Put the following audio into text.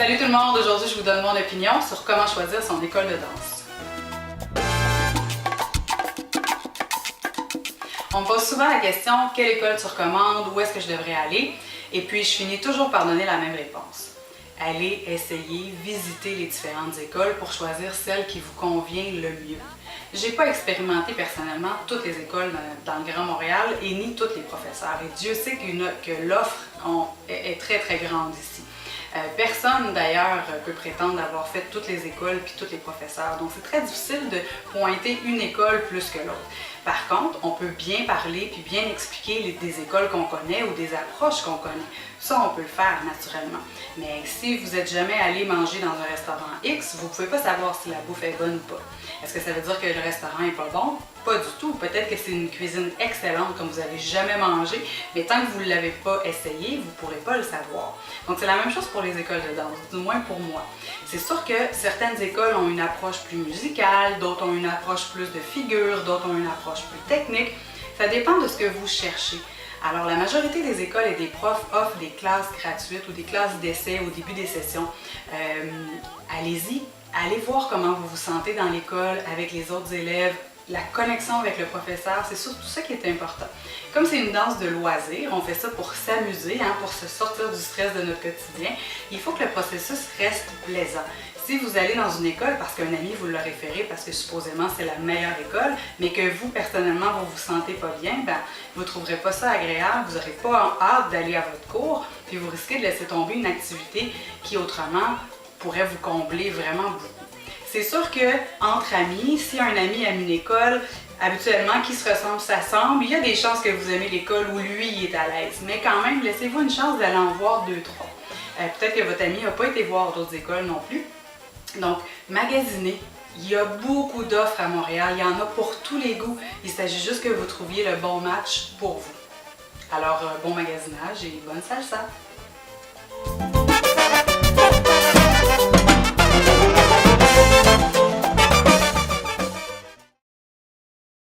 Salut tout le monde, aujourd'hui je vous donne mon opinion sur comment choisir son école de danse. On me pose souvent la question, quelle école tu recommandes, où est-ce que je devrais aller? Et puis je finis toujours par donner la même réponse. Allez essayer, visiter les différentes écoles pour choisir celle qui vous convient le mieux. J'ai pas expérimenté personnellement toutes les écoles dans le Grand Montréal et ni tous les professeurs. Et Dieu sait que l'offre est très très grande ici. Personne d'ailleurs peut prétendre avoir fait toutes les écoles puis tous les professeurs. Donc c'est très difficile de pointer une école plus que l'autre. Par contre, on peut bien parler puis bien expliquer des écoles qu'on connaît ou des approches qu'on connaît. Ça, on peut le faire naturellement. Mais si vous n'êtes jamais allé manger dans un restaurant X, vous ne pouvez pas savoir si la bouffe est bonne ou pas. Est-ce que ça veut dire que le restaurant n'est pas bon? Pas du tout. Peut-être que c'est une cuisine excellente comme vous n'avez jamais mangé, mais tant que vous ne l'avez pas essayé, vous ne pourrez pas le savoir. Donc c'est la même chose pour les écoles de danse, du moins pour moi. C'est sûr que certaines écoles ont une approche plus musicale, d'autres ont une approche plus de figure, d'autres ont une approche plus technique. Ça dépend de ce que vous cherchez. Alors la majorité des écoles et des profs offrent des classes gratuites ou des classes d'essai au début des sessions. Allez-y, allez voir comment vous vous sentez dans l'école avec les autres élèves. La connexion avec le professeur, c'est surtout ça qui est important. Comme c'est une danse de loisir, on fait ça pour s'amuser, pour se sortir du stress de notre quotidien, il faut que le processus reste plaisant. Si vous allez dans une école parce qu'un ami vous l'a référé, parce que supposément c'est la meilleure école, mais que vous, personnellement, vous vous sentez pas bien, vous ne trouverez pas ça agréable, vous n'aurez pas hâte d'aller à votre cours, puis vous risquez de laisser tomber une activité qui, autrement, pourrait vous combler vraiment beaucoup. C'est sûr qu'entre amis, si un ami aime une école, habituellement, qui se ressemble, s'assemble, il y a des chances que vous aimez l'école où lui il est à l'aise. Mais quand même, laissez-vous une chance d'aller en voir deux, trois. Peut-être que votre ami n'a pas été voir d'autres écoles non plus. Donc, magasinez. Il y a beaucoup d'offres à Montréal. Il y en a pour tous les goûts. Il s'agit juste que vous trouviez le bon match pour vous. Alors, bon magasinage et bonne salsa!